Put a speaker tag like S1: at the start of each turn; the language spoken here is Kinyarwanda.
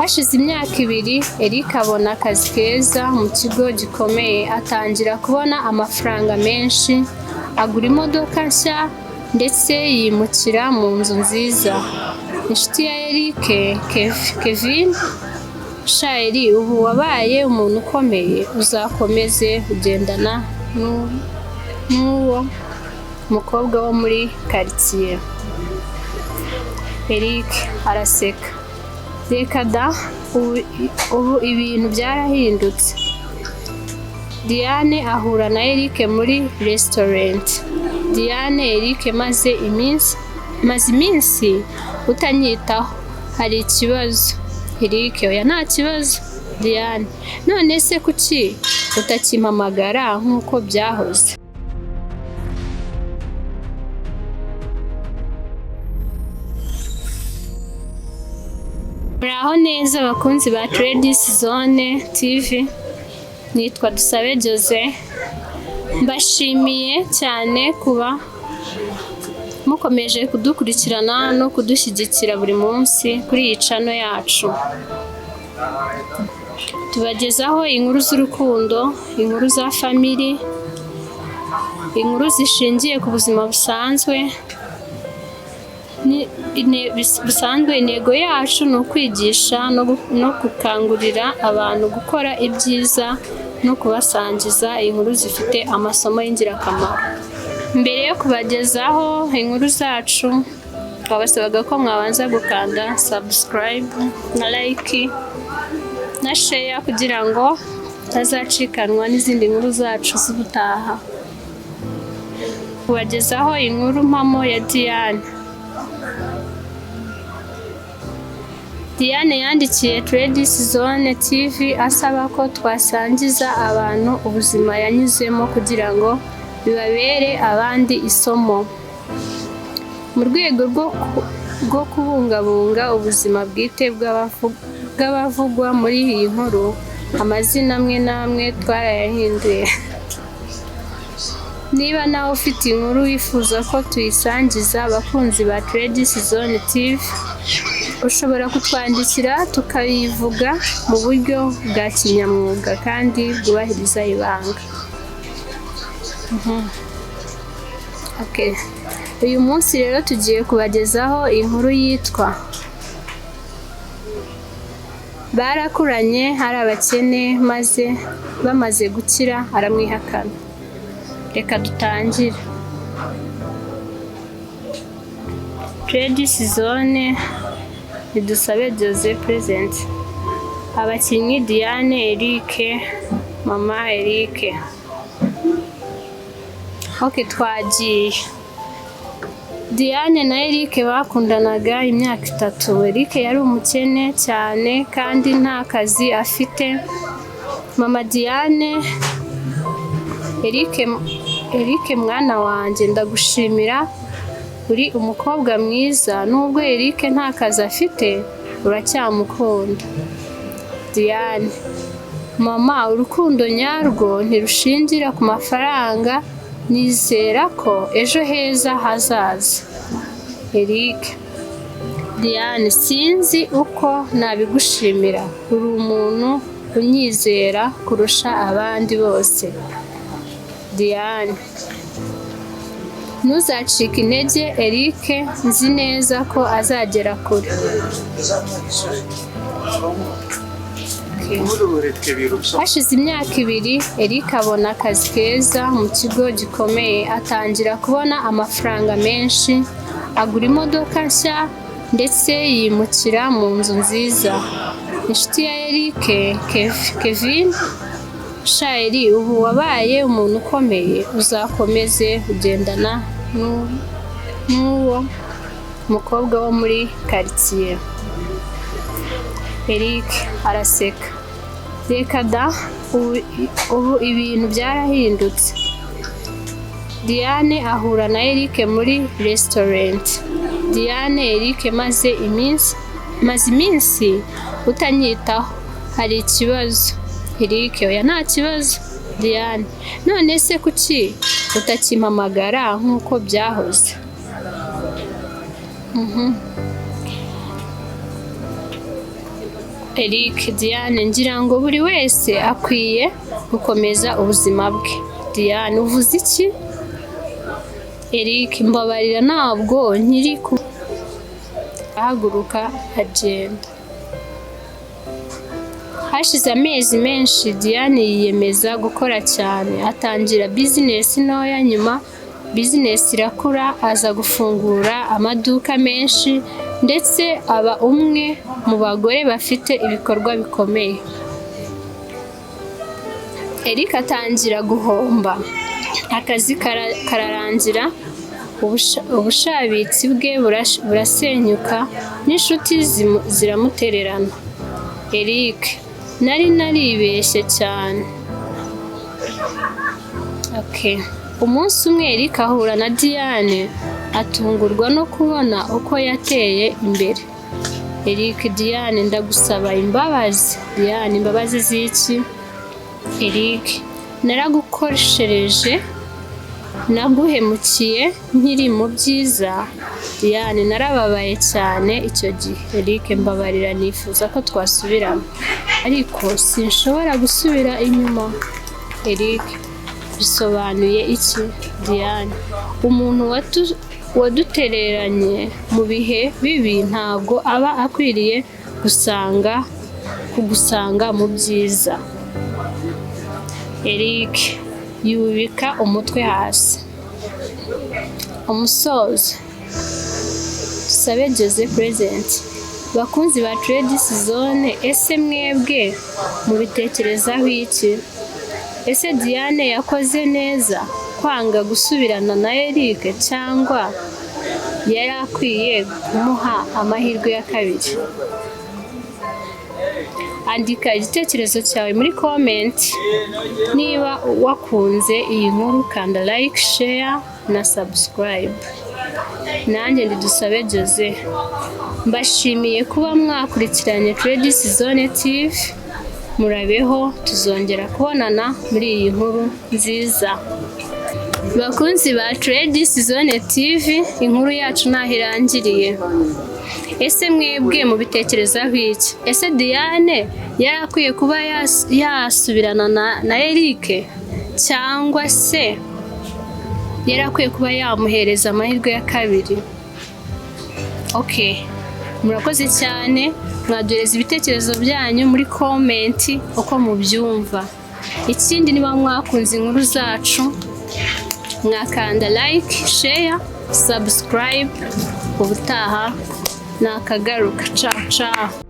S1: Hashize imyaka 2 Eric abona akazi keza mu kigo gikomeye, atangira kubona amafaranga menshi, agura imodoka nshya ndetse yimukira mu nzu nziza. Inshuti ya Eric, Kevin, Shairi, ubu wabaye umuntu ukomeye, uzakomeze ugendana n'uwo mukobwa wo muri quartier. Eric araseka. Reka da, ubu ibintu byarahindutse. Diane ahura na Eric muri restaurant. Diane, Eric, maze iminsi utanyitaho, hari ikibazo. Eric, oya nta kibazo. Diane, none se kuki utakimpamagara nk'uko byahoze? Muraho neza abakunzi ba Tradis Zone TV, nitwa Dusabe Jose. Mbashimiye cyane kuba mukomeje kudukurikirana no kudushyigikira buri munsi kuri iyi channel yacu. Tubagezaho inkuru z'urukundo, inkuru za family, inkuru zishingiye ku buzima busanzwe. Intego yacu ni ukwigisha no gukangurira abantu gukora ibyiza no kubasangiza inkuru zifite amasomo y'ingirakamaro. Mbere yo kubagezaho inkuru zacu, twabasabaga ko mwabanza gukanda subscribe na like na share kugira ngo tazacikanwa n'izindi nkuru zacu z'ubutaha. Kubagezaho inkuru mpamo ya Diane. Diane yandikiye Tradis Zone TV asaba ko twasangiza abantu ubuzima yanyuzemo kugira ngo bibabere abandi isomo. Mu rwego rwo kubungabunga ubuzima bwite bw'abavugwa muri iyi nkuru, amazina amwe n'amwe twarayahinduye. Niba nawe ufite inkuru wifuza ko tuyisangiza abakunzi ba Tradis Zone TV, ushobora kutwandikira tukayivuga mu buryo bwa kinyamwuga kandi bwubahiriza ibanga. Okay. Uyu munsi rero tugiye kubagezaho inkuru yitwa Barakuranye hari abakene, maze bamaze gukira aramwihakana. Reka dutangire. Tradis Zone, Dusabe Jose present. Abakinnyi Diane, Eric, Mama Eric. Okay, twagiye. Diane na Eric bakundanaga imyaka 3. Eric yari umukene cyane kandi nta kazi afite. Mama Diane, Eric mwana wanjye, ndagushimira, uri umukobwa mwiza, nubwo Eric nta kazi afite uracyamukunda. Diane, mama, urukundo nyarwo ntirushingira ku mafaranga, nizera ko ejo heza hazaza. Eric, Diane, sinzi uko nabigushimira, uri umuntu unyizera kurusha abandi bose. Diane, ntuzacike intege Eric, nzi neza ko azagera kure. Hashize imyaka 2 Eric abona akazi keza mu kigo gikomeye, atangira kubona amafaranga menshi, agura imodoka nshya ndetse yimukira mu nzu nziza. Inshuti ya Eric, Kevin, Shairi, ubu wabaye umuntu ukomeye, uzakomeze ugendana n'uwo mukobwa wo muri quartier. Eric araseka. Reka da, ubu ibintu byarahindutse. Diane ahura na Eric muri restaurant. Diane, Eric, maze iminsi utanyitaho, hari ikibazo. Eric, oya nta kibazo. Diane, none se kuki utakimpamagara nk'uko byahoze? Eric: Diane, ngira ngo buri wese akwiye gukomeza ubuzima bwe. Diane: uvuze iki? Eric: mbabarira, ntabwo nkiri ku. Ahaguruka agenda. Hashize amezi menshi, Diane yiyemeza gukora cyane. Atangira bizinesi ntoya, nyuma bizinesi irakura, aza gufungura amaduka menshi ndetse aba umwe mu bagore bafite ibikorwa bikomeye. Eric atangira guhomba, akazi kararangira, ubushabitsi bwe burasenyuka n'inshuti ziramutererana. Eric: nari naribeshye cyane. Umunsi umwe Eric ahura na Diane, atungurwa no kubona uko yateye imbere. Eric: Diane, ndagusaba imbabazi. Diane: imbabazi z'iki? Eric: naragukoshereje, naguhemukiye nkiri mu byiza. Diane: narababaye cyane icyo gihe. Eric: mbabarira, nifuza ko twasubirana, ariko sinshobora gusubira inyuma. Eric: bisobanuye iki? Diane: umuntu wadutereranye mu bihe bibi ntabwo aba akwiriye kugusanga mu byiza. Eric yubika umutwe hasi. Umusozo. Sabegeze present. Bakunzi ba Trade Zone, ese mwebwe mubitekerezaho iki? Ese Diane yakoze neza kwanga gusubirana na Eric, cyangwa yari akwiye kumuha amahirwe ya kabiri? Andika igitekerezo cyawe muri comment. Niba wakunze iyi nkuru, kanda like, share na subscribe. Nanjye ndidusabe Jose. Mbashimiye kuba mwakurikiranye Trade Zone TV. Murabeho, tuzongera kubonana muri iyi nkuru nziza. Bakunzi ba Trade Zone TV, inkuru yacu naho irangiriye. Ese mwebwe mubitekerezaho iki? Ese Diane yari akwiye kuba yasubirana na Eric, cyangwa se yari akwiye kuba yamuhereza amahirwe ya kabiri? Murakoze cyane, mwaduhereza ibitekerezo byanyu muri comment uko mubyumva. Ikindi, niba mwakunze inkuru zacu, mwakanda like, share, subscribe. Ubutaha nakagaruka. Ciao ciao.